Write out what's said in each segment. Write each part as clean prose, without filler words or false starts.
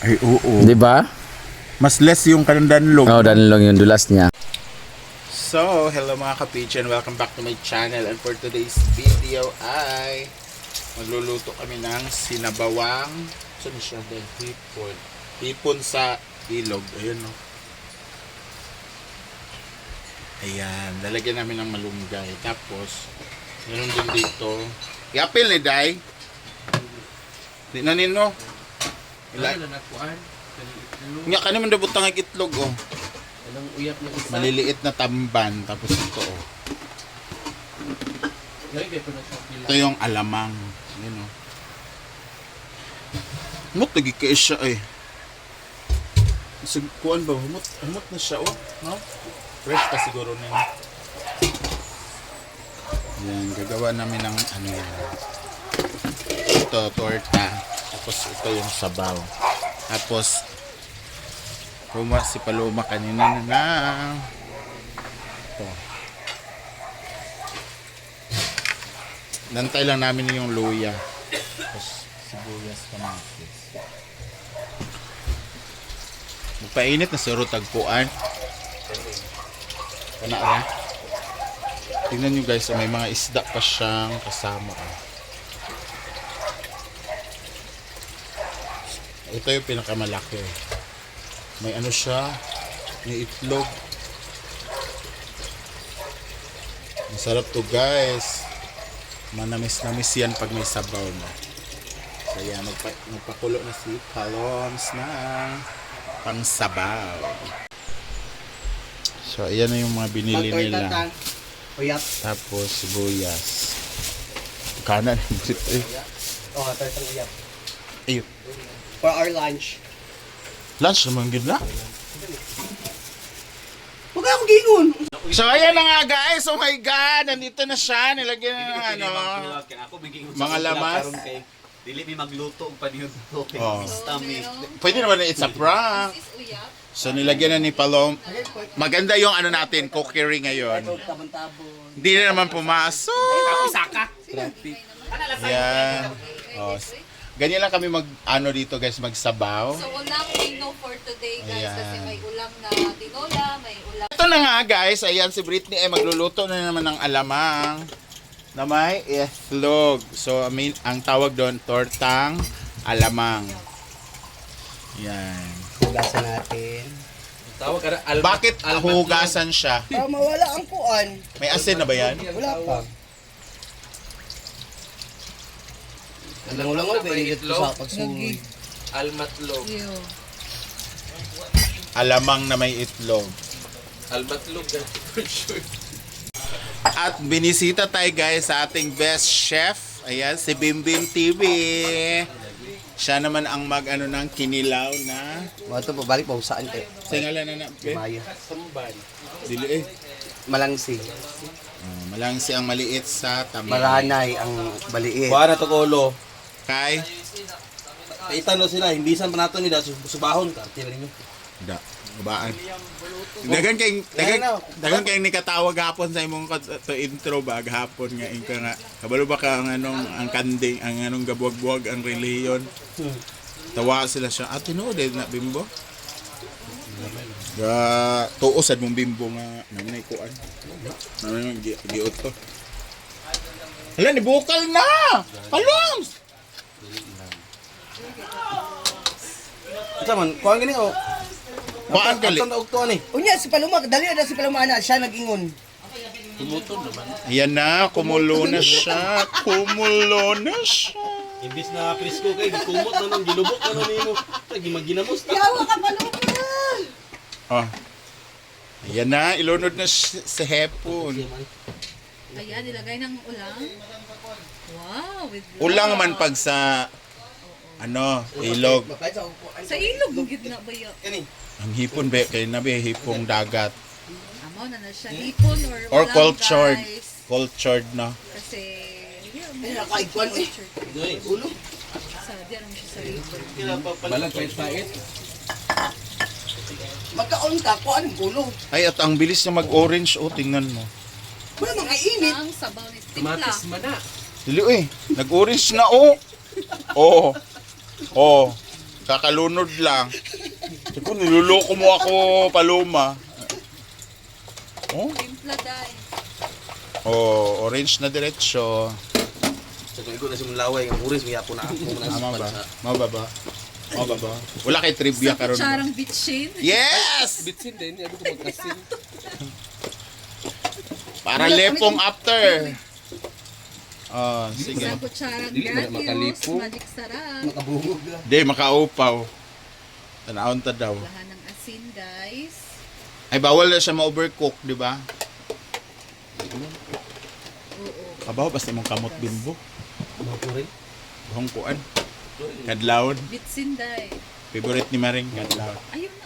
Ay, oo. Di ba? Mas less yung kanang danlog. Oo, danlong yung dulas niya. So, hello mga ka-pigeon. Welcome back to my channel. And for today's video ay magluluto kami ng sinabawang saan siya? Hipon. Hipon sa ilog. Ayun, no? Ayan. Lalagyan namin ng malunggay. Tapos, meron din dito. Yapil ni Day. Di na nino. Nga ka naman dabutang ang itlog, oh. Maliliit na tamban. Tapos ito, oh. Ito yung alamang. Yan, oh. Humot, nagikais siya, eh. Kuan ba? Humot na siya, oh. No? Fresh pa siguro na yun. Yan, gagawa namin ng ano yan. Ito, torta. Tapos ito yung sabaw. Tapos, si Paloma kanina na. Ito. Nantay lang namin yung luya. Tapos, sibuyas, kamatis. Magpainit na siro tagpuan. Kana ra. Tingnan nyo guys, may mga isda pa siyang kasama. Ito yung pinakamalaki. May ano siya, may itlog. Masarap to guys. Manamis-namis yan pag may sabaw na. So yan, magpakulo na si Paloms na pangsabaw. So ayan na yung mga binili nila. Tapos sibuyas. Kanan. Oh, tartang uyap. Ayun. For our lunch. Lunch naman gid na. Huwag akong gingon. So ayan na nga guys. Oh my God. Nandito na siya. Nilagyan na ng ano. Mga lamas. Dili mi magluto og panihon to. Oh. Stami. Pwede naman na it's a prank. So nilagyan na ni Palom. Maganda yung ano natin. Cookery ngayon. Tabon-tabon. Hindi na naman pumasok. Saka. Yan. Oh. Ganyan lang kami ano dito guys, magsabaw. So, ulam menu for today, guys. Ayan. Kasi may ulam na tinola, may ulam. Ito na nga guys, ayan si Britney ay magluluto na naman ng alamang na may itlog. So, ang tawag doon, tortang alamang. Yan. Hugasan natin. Tawag ka Bakit hugasan siya? Para mawala ang kuan. May asin na ba yan? Wala pa. Alang-ulang ba inigit ko sa pagsuwi. almatlog. Alamang na may itlog. Almatlog for sure. At binisita tayo guys sa ating best chef. Ayan, si Bimbim TV. Siya naman ang mag-ano ng kinilaw na... Mga ito, pabalik pa saan kayo? Singalan na na. Maya. Dili eh. Malangsi. Malangsi ang maliit sa tamay. Maranay ang baliit. Kuha na to kolo. Kay? Itanong sila, hindi san pa nato ni da subahon ka. Tira ninyo. Da. Babaan. Dagan kay ni katawag hapon sa imong to intro ba hapon nga inka nga. Kabalo ba ka ang anong ang kanding, ang anong gabuwag-buwag ang reliyon. Tawa sila siya. Tinuod na Bimbo. Tuosad mong Bimbo nga naman kuan. Naman giot to. Hala ni bukal na. Paloms. Ito man, kuha gani o. Kuan gali. Ang tawag to ani. Unya, si Paloma, dali na si Paloma na, siya nag-ingon. Ayan na, kumulo na siya. Kumulo na siya. Imbis na presko kay kumot na nang gilubok na nimo. Tagi maginamos ta. Yawa ka, Paloma! Oh. Ayan na, ilunod na sa hepon. Ayan, nilagay ng ulam. Wow, with Ulang man pag sa ilog. Sa ilog, bugid na ba yun? Ang hipon be kay nabi hipong dagat Amo na na siya. Hipon or or ulam, cultured. guys. Cultured na. Kasi, Ay, nakaigwan eh. Ulo. Sa, diyan naman siya sa hipon. Balag kay pait. Magkaon ka, kuan ang ulo. Ay at ang bilis niya mag-orange tingnan mo. Wala mga init. Ang sabaw ni Timpla. Matis mana. Dili nag-orange na Oh. Kakalunod lang. Ito, niluloko mo ako, Paloma. Oh, Timpla dahil. oh orange na diretsyo. Sa kung ikaw na si Mulaway, ang uris, may ako na ako na sa Tama ba? bansa. Mababa. Mababa. Wala kay trivia Sa karon. kutsarang bitchin. Yes! Bitsin din, yabi ko magkasin. Para lepong after. Oh, sige. Sa kutsarang Dili mo na gratis. makalipo. Magic sarap. Makabungog na. Di, makaupaw. Tanawon ta daw. Lahan ng asin, guys. Ay, bawal na siya ma-overcook, di ba? Oo. Kabaw, basta mong kamot bimbo. Mga ko rin. Bahong kuan. Kadlawon. Bitsin dahil. Favorite ni Maring, kadlawon. Ayun na.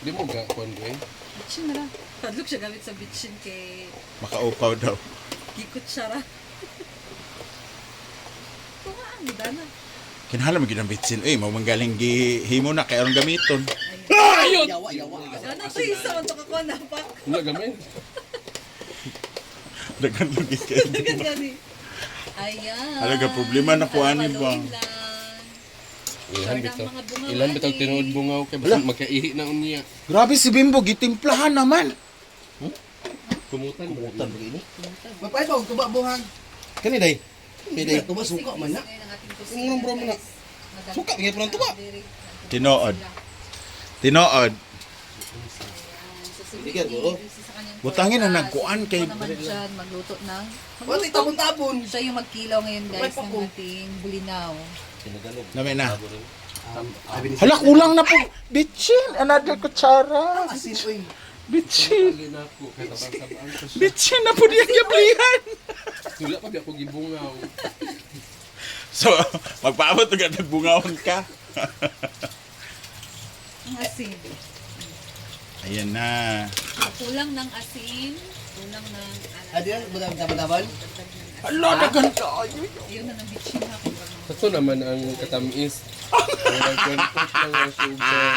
Di mo ga, kuhan ko eh. Bitsin na lang. Padlok siya gamit sa bitsin kay Makaupaw daw. Gikutsara. Ito nga ang dana. Kinahanglan mo ginambitsin. Eh, mamanggaling gihimo na kay aron gamiton. Ayun. Yawa, yawa. Ano to isa man to kakuha na pak. Wala gamay. Dagan lagi kay. Dagan gani. Ayan. Halaga, problema na kuha ni ba? Haluin lang. Ilan Sure bitaw. ng mga bunga Ilan bitaw mali. tinuod bungaw kay basta magkaihi na unya. Grabe si Bimbo, gitimplahan naman. Kumutan. Kumutan Begini. Mapay ba, tuba buhang. Kani day. May day. Tuba suka man na. Ngayon ang ating Yung bro mo na. kusina, Suka, bigay po ng tuba. Tinood. Tinood. Bigyan mo, oh. Butangin na nagkuan kay- naman dyan, magluto ng... Wala tabon-tabon. Siya yung magkilaw ngayon guys May ng pako. ating bulinaw. Sinagalog. Dami na. Sabi ni Hala, kulang na po. Bitchin, another kutsara. asin, oy. Bitchin. Kali na ako. Kaya tabang-tabang ko siya. Bitchin na po diyan gablihan. Wala pa di ako gibungaw. So, magpaabot ka, nagbungawon ka. Ang asin. Ayan na. Kulang ng asin, kulang ng Adi yan, tabon-tabon. Hala, dagan ka. Ayun na ng bitchin ha. Kung Ito naman ang katamis. Ang kwento lang ang sugar.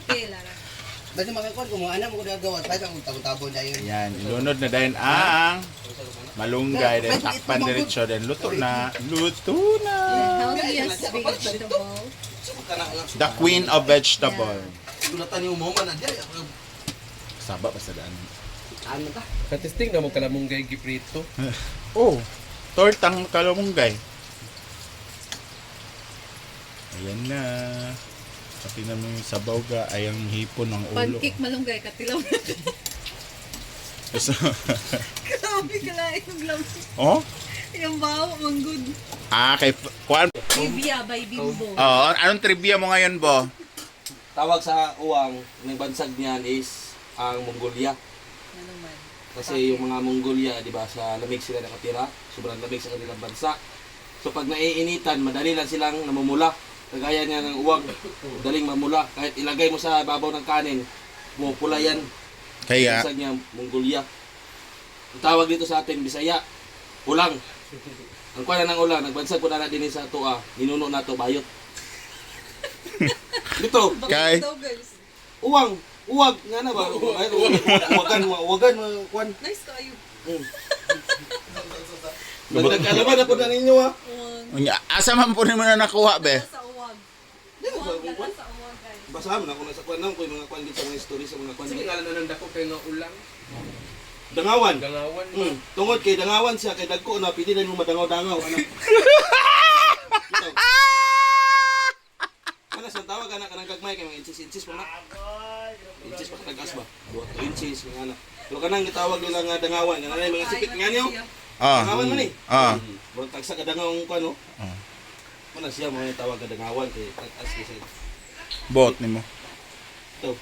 Lara. Basta makakuan kung mga anak mo gagawa, tayo kung tabon-tabon na yun. Ayan, ilunod na dahil ang malunggay, then takpan diretso, then luto na. Luto na. Healthiest vegetable. The queen of vegetable. Tulatan yung moment na dyan. Saba pa sa daan. Ano ka? Katisting na mo kalamunggay giprito. Oh, tortang kalamunggay. Ayan na. Pati na mo yung sabaw ga ay ang hipon ng ulo. Pancake malunggay, katilaw na. So, Grabe ka lang yung lamig. oh? Yung baho, manggod. Kay kuan. Trivia by Bimbo. Oh, anong trivia mo ngayon, Bo? Tawag sa uwang ng bansag niyan is ang Mongolia. Ano man. Kasi yung mga Mongolia, di ba, sa lamig sila nakatira. Sobrang lamig sa kanilang bansa. So pag naiinitan, madali lang silang namumula. Kagaya niya ng uwang, daling mamula. Kahit ilagay mo sa babaw ng kanin, pumupula yan. Kaya, Bansag niya, Mongolia. Ang tawag dito sa atin, Bisaya, ulang. Ang kuha ng ulang, nagbansag po na din sa tuwa, ninuno na to bayot. Dito, kay, Daw guys. uwang, uwag, nga na ba? Ay, uwagan, kuwan. Nice kayo. Nagkalaman na po na ninyo ha. asa man po mo na nakuha, be? Sa uwag. Uwag, lala sa uwag guys. Basahan mo na kung nasa kuwan lang, kung yung mga kuwan dito sa mga stories sa mga kuwan Sige dito. nga na dako kay nga ulang. Dangawan. Gangawan. Tungod kay dangawan siya, kay dagko na, pwede na yung madangaw-dangaw. Ano? Ito. Ano sa tawag ka na kanang gagmay, kay mga inches pa na. Inches pa katagas ba? 2 inches, mga anak. Pero kanang gitawag nila nga dangawan, nga na yung mga sipit nga niyo. Dangawan man eh. Murag tagsa ka dangaw ang kuwan, no? Ano siya, mga tawag ka dangawan, kay tagas kasi. Bot ni mo. Ito.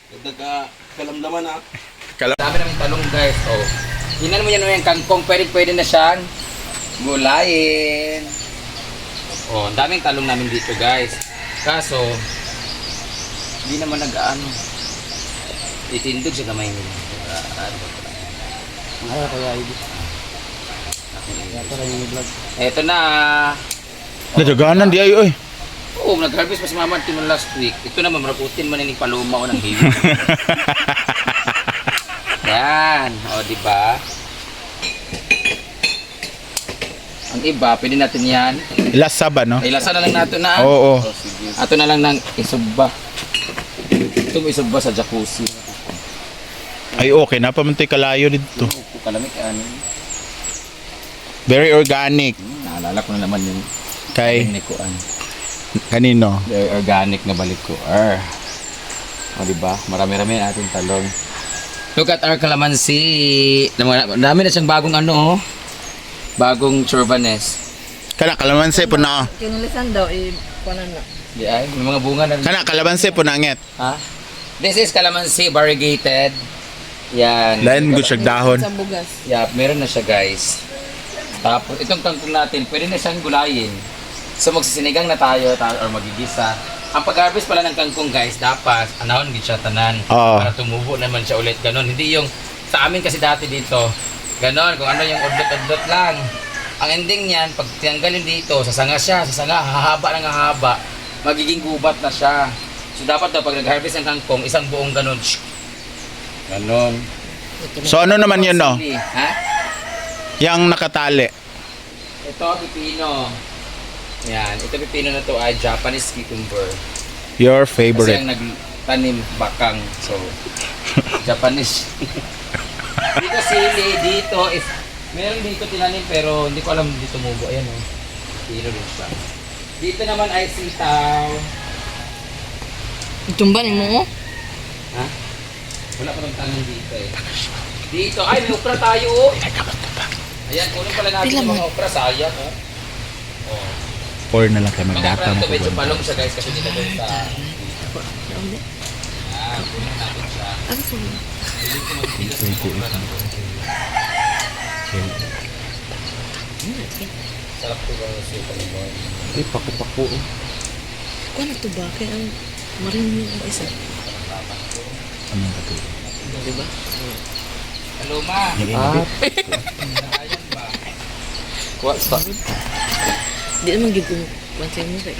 Dagdag ka kalamdaman ha. Dami namin talong guys. Oh. Tingnan mo yan yung kangkong. Pwede na siyang gulayin. Oh, ang daming talong namin dito guys. Kaso, hindi naman nag-ano. Itindog siya kamay nila. Eto na. Nadaganan di ay, oy. Oo, nag-harvest pa si Mama Tino last week. Ito naman, maraputin man yung paluma ko ng hiwi. Yan. O, di ba? Ang iba, pwede natin yan. Lasa ba, no? Ilasa na lang nato na. Oo. Ato na lang ng isubba. Ito mo isubba sa jacuzzi. Ay, okay na. Pamuntoy kalayo dito. Kalamig ano. Very organic. Naalala ko na naman yung Kay nikuan. kanino? Very organic na balik ko. O diba? Marami-rami na ating talong. Look at our calamansi. Dami na siyang bagong ano oh. Bagong churbanes. Kana kalamansi po na. Kinulisan daw, kuanan na. Di ay, may mga bunga na. Kana kalamansi po na ngit. Ha? This is calamansi variegated. Yan. Lain good siya dahon. Sa bugas. Yeah, meron na siya guys. Tapos itong kangkong natin, pwede na siyang gulayin. So magsisinigang na tayo or magigisa. Ang pag-harvest pala ng kangkong guys, dapat anahon gid siya tanan Oo. para tumubo naman siya ulit ganon. Hindi yung sa amin kasi dati dito, ganon kung ano yung udlot-udlot lang. Ang ending niyan, pag tinanggalin dito, sasanga siya, hahaba ng hahaba, magiging gubat na siya. So dapat daw pag nag-harvest ng kangkong, isang buong ganon. Ganon. So ano naman yun, no? Ha? Yang nakatali. Ito, pipino. Yan, ito pipino na to ay Japanese cucumber. Your Kasi favorite. ang nagtanim bakang. So, Japanese. Dito sili, dito is meron dito tinanim pero hindi ko alam dito tumubo. Ayan oh. Pipino din siya. Dito naman ay sitaw. Tumban mo? Ha? Wala pa tong tanim dito eh. Dito, ay may okra tayo oh. Ayan, kunin pala natin yung mga okra. Sayang oh. Oh. Or na lang kayo Mga magdatang okra po. medyo palong siya guys kasi dito doon sa kunin natin siya. Sarap ko ba siya panimon? Ay, paku-paku. Kuan ito ba? Kaya ang marin yung isa. Diba? Hello ma! Sayang ba? What? Di naman gid kung bansay mo kay.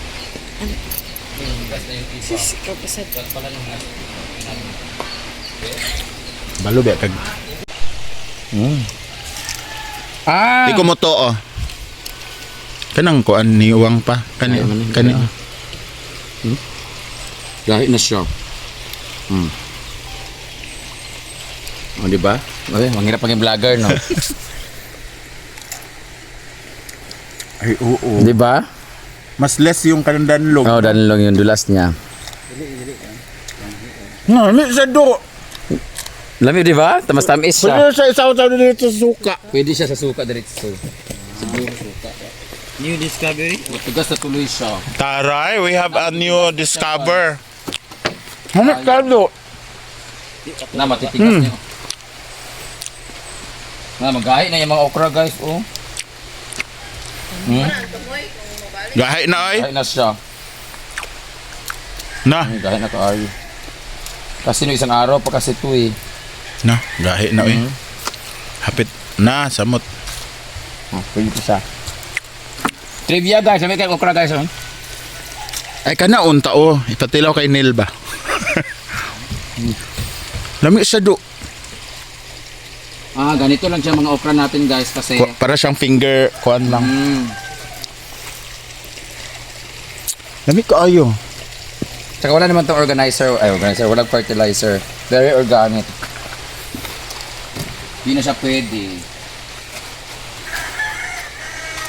Bigas na yung iba. Ikaw pasad. Yan pala nung nasa. Balo ba kag. Ah! Di ko mo to, oh. Kanang kuan ni uwang pa. Kani. Dahil na siya. O diba? Okay, manghirap pag yung vlogger no? Ay, oo. Diba? Mas less yung kanandanlog. Oo, dahil lang yung dulas niya. No, ni sa do. Lamig diba? Tamis-tamis siya. Pero sa isaw sa dito sa suka. Pwede siya sa suka diretso. New discovery. Matigas na tuloy siya. Taray, we have a new discover. Ano kado? Na matitigas niyo. Na magahi na yung mga okra guys, oh. Gahay na ay. Gahi na siya. Na. Gahi na ka ay. Kasi no isang araw pa kasi ito eh. Na, gahay na ay. Hapit na samot. Oh, pwede ko siya. Trivia guys, may kayo okra guys, oh. Ay kana unta oh, ipatilaw kay Neil ba. Lami sa do. Ah, ganito lang siya mga okra natin guys kasi Para siyang finger kuan lang. Lami kaayo. Tsaka wala naman tong organizer, walang fertilizer. Very organic. Hindi na siya pwede.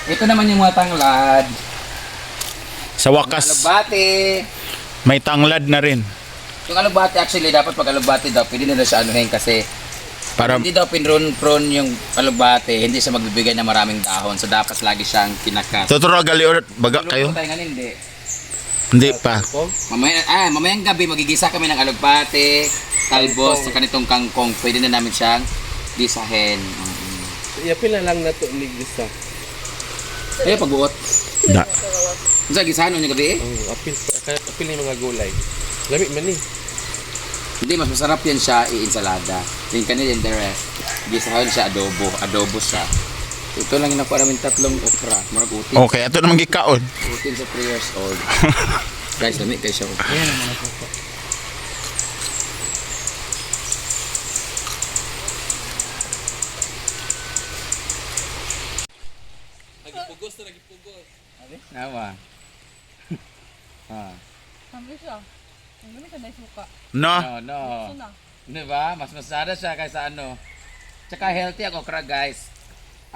Ito naman yung mga tanglad. Sa wakas, Alugbate. may tanglad na rin. Yung alugbate actually, dapat pag alugbate daw, pwede nila siya anuhin kasi Para hindi daw prone yung alugbate, hindi siya magbibigay ng maraming dahon. So dapat lagi siyang kinakat. Totoo gali ulit baga kayo. Tayo nga hindi. Hindi pa. Mamayang gabi magigisa kami ng alugbate, talbos, sa kanitong kangkong. Pwede na namin siyang gisahin. Yapin na lang na to ni Gisa. Kaya pagbuot. Da. Sa gisahan nyo gabi eh. Apil yung mga gulay. Lamig man eh. Hindi, mas masarap yan siya i-ensalada. Yung kanil and the rest. Gisahan siya adobo. Adobo siya. Ito lang yung nakuha namin 3 okra. Marag utin. Okay, ato namang gikaon. Utin sa 3 years old. Guys, lamig kayo siya. Nagipugos na nagipugos. Nawa. Ah. Sabi siya. Ang gano'n siya na suka. No? No. So na. Diba? Mas masada siya kaysa ano. Tsaka healthy ang okra, guys.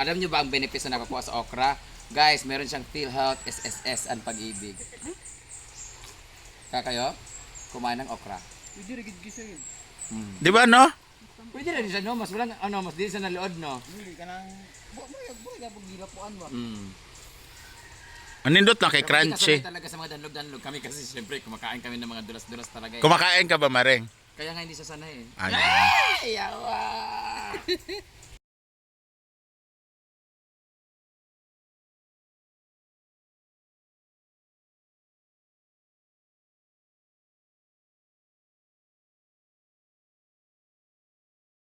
Alam nyo ba ang benefits na nakukuha sa okra? Guys, meron siyang PhilHealth, SSS, and Pag-ibig. Kaya kayo, kumain ng okra. Hindi rin gisa yun. Di ba, no? Pwede rin siya, no? Mas walang, ano, mas di siya nalood, no? Hindi ka nang... Buhay ka pag gilapuan ba? Anindot na kay Pero hindi Crunchy. kasanay talaga sa mga danlog-danlog. Kami kasi, siyempre, kumakain kami ng mga dulas-dulas talaga. Eh. Kumakain ka ba, Maring? Kaya nga hindi siya sanay eh. Ay. Ay, yawa!